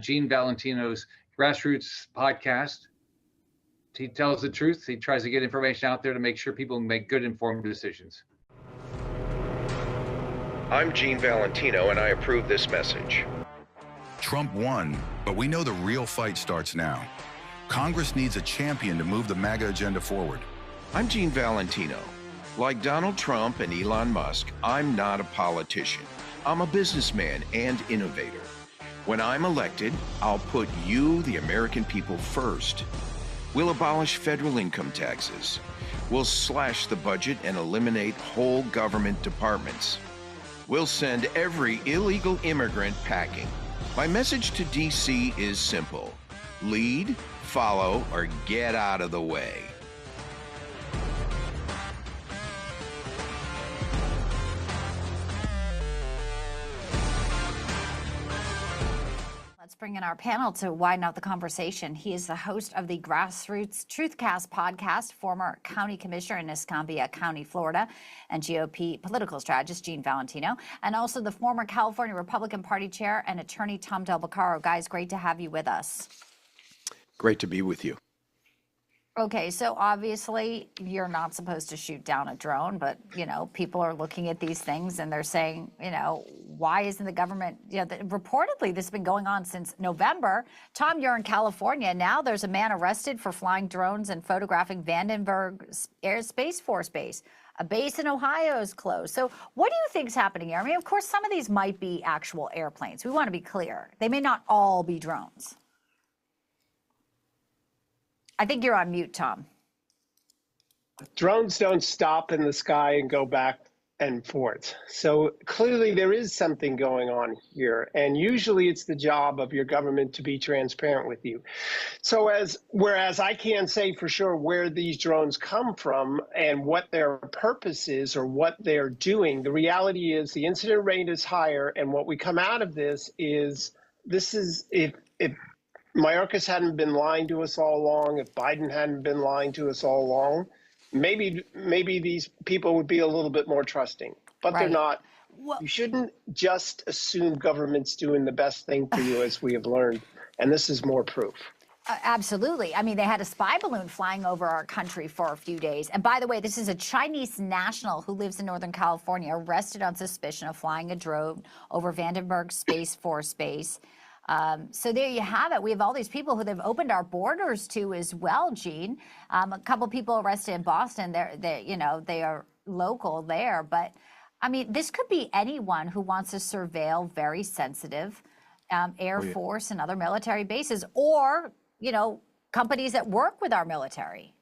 Gene Valentino's Grassroots podcast. He tells the truth. He tries to get information out there to make sure people make good, informed decisions. I'm Gene Valentino, and I approve this message. Trump won, but we know the real fight starts now. Congress needs a champion to move the MAGA agenda forward. I'm Gene Valentino. Like Donald Trump and Elon Musk, I'm not a politician. I'm a businessman and innovator. When I'm elected, I'll put you, the American people, first. We'll abolish federal income taxes. We'll slash the budget and eliminate whole government departments. We'll send every illegal immigrant packing. My message to DC is simple: lead, follow, or get out of the way. Let's bring in our panel to widen out the conversation. He is the host of the Grassroots Truthcast podcast, former county commissioner in Escambia County, Florida, and GOP political strategist Gene Valentino, and also the former California Republican Party chair and attorney Tom Del Beccaro. Guys, great to have you with us. Great to be with you. Okay, so obviously you're not supposed to shoot down a drone, but, you know, people are looking at these things and they're saying, you know, why isn't the government, reportedly this has been going on since November. Tom, you're in California. Now there's a man arrested for flying drones and photographing Vandenberg Space Force Base. A base in Ohio is closed. So what do you think is happening here? I mean, of course, some of these might be actual airplanes. We want to be clear. They may not all be drones. I think you're on mute, Tom. Drones don't stop in the sky and go back and forth. So clearly there is something going on here. And usually it's the job of your government to be transparent with you. So whereas I can't say for sure where these drones come from and what their purpose is or what they're doing, the reality is the incident rate is higher. And what we come out of this is if Mayorkas hadn't been lying to us all along, if Biden hadn't been lying to us all along, maybe these people would be a little bit more trusting, but They're not. Well, you shouldn't just assume government's doing the best thing for you, as we have learned, and this is more proof. Absolutely. I mean, they had a spy balloon flying over our country for a few days. And by the way, this is a Chinese national who lives in Northern California, arrested on suspicion of flying a drone over Vandenberg Space Force Base. So there you have it. We have all these people who they've opened our borders to as well, Gene. A couple people arrested in Boston. They are local there. But, I mean, this could be anyone who wants to surveil very sensitive Air Force and other military bases, or, you know, companies that work with our military.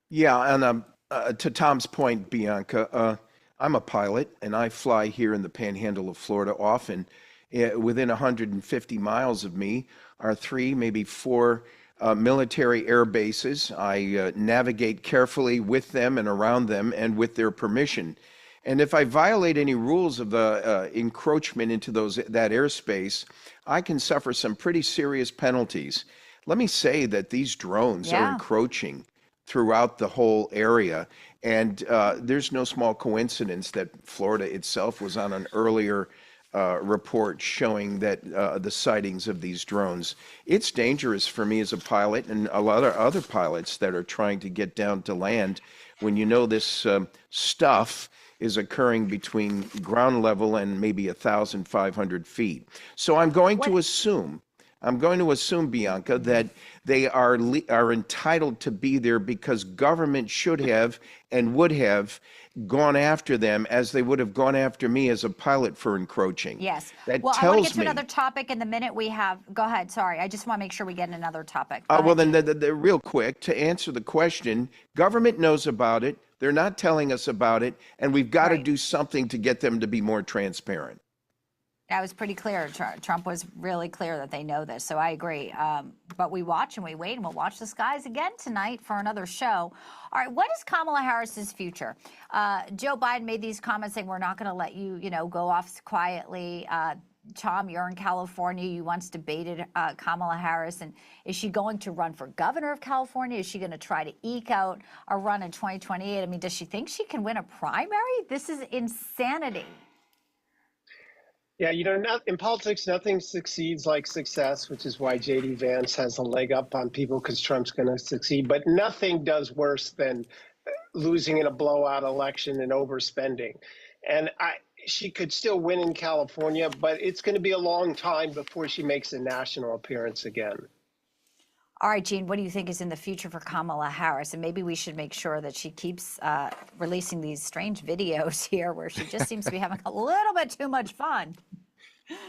Yeah, and to Tom's point, Bianca, I'm a pilot, and I fly here in the Panhandle of Florida often. Within 150 miles of me are 3, maybe 4 military air bases. I navigate carefully with them and around them and with their permission. And if I violate any rules of encroachment into that airspace, I can suffer some pretty serious penalties. Let me say that these drones are encroaching throughout the whole area. And there's no small coincidence that Florida itself was on an earlier report showing that the sightings of these drones. It's dangerous for me as a pilot and a lot of other pilots that are trying to get down to land when you know this stuff is occurring between ground level and maybe 1,500 feet. So I'm going to assume, Bianca, that they are entitled to be there because government should have and would have gone after them as they would have gone after me as a pilot for encroaching. Yes. That well, tells I want to get to me, another topic in the minute we have. Go ahead. Sorry. I just want to make sure we get another topic. Well, then real quick, to answer the question, government knows about it. They're not telling us about it. And we've got to do something to get them to be more transparent. That was pretty clear. Trump was really clear that they know this. So I agree. But we watch and we wait, and we'll watch the skies again tonight for another show. All right, what is Kamala Harris's future? Joe Biden made these comments saying, we're not going to let you, go off quietly. Tom, you're in California. You once debated Kamala Harris. And is she going to run for governor of California? Is she going to try to eke out a run in 2028? I mean, does she think she can win a primary? This is insanity. Yeah, in politics, nothing succeeds like success, which is why J.D. Vance has a leg up on people because Trump's going to succeed. But nothing does worse than losing in a blowout election and overspending. And she could still win in California, but it's going to be a long time before she makes a national appearance again. All right, Gene, what do you think is in the future for Kamala Harris? And maybe we should make sure that she keeps releasing these strange videos here where she just seems to be having a little bit too much fun.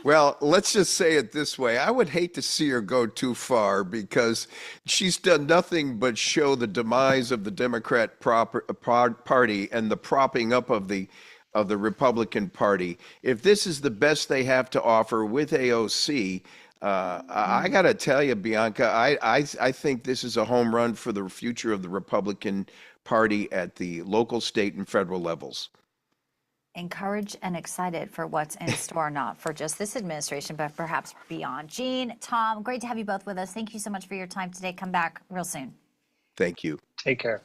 Well, let's just say it this way. I would hate to see her go too far because she's done nothing but show the demise of the Democrat Party and the propping up of the Republican Party. If this is the best they have to offer with AOC, I got to tell you, Bianca, I think this is a home run for the future of the Republican Party at the local, state, and federal levels. Encouraged and excited for what's in store, not for just this administration, but perhaps beyond. Gene, Tom, great to have you both with us. Thank you so much for your time today. Come back real soon. Thank you. Take care.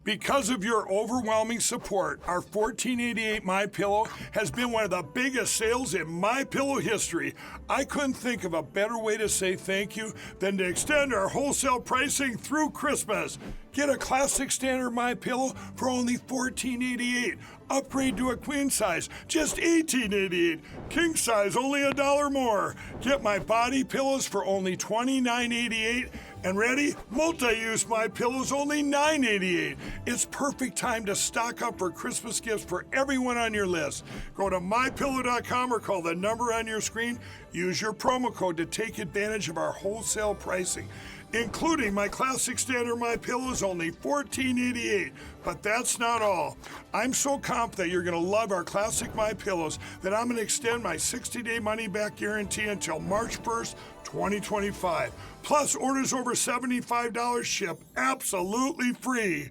Because of your overwhelming support, our $14.88 MyPillow has been one of the biggest sales in MyPillow history. I couldn't think of a better way to say thank you than to extend our wholesale pricing through Christmas. Get a classic standard MyPillow for only $14.88. Upgrade to a queen size, just $18.88. King size, only $1 more. Get my body pillows for only $29.88. And ready? Multi-use MyPillows, only $9.88. It's perfect time to stock up for Christmas gifts for everyone on your list. Go to MyPillow.com or call the number on your screen. Use your promo code to take advantage of our wholesale pricing. Including my classic standard MyPillows, only $14.88. But that's not all. I'm so confident you're going to love our classic MyPillows that I'm going to extend my 60-day money-back guarantee until March 1st, 2025. Plus, orders over $75 ship absolutely free.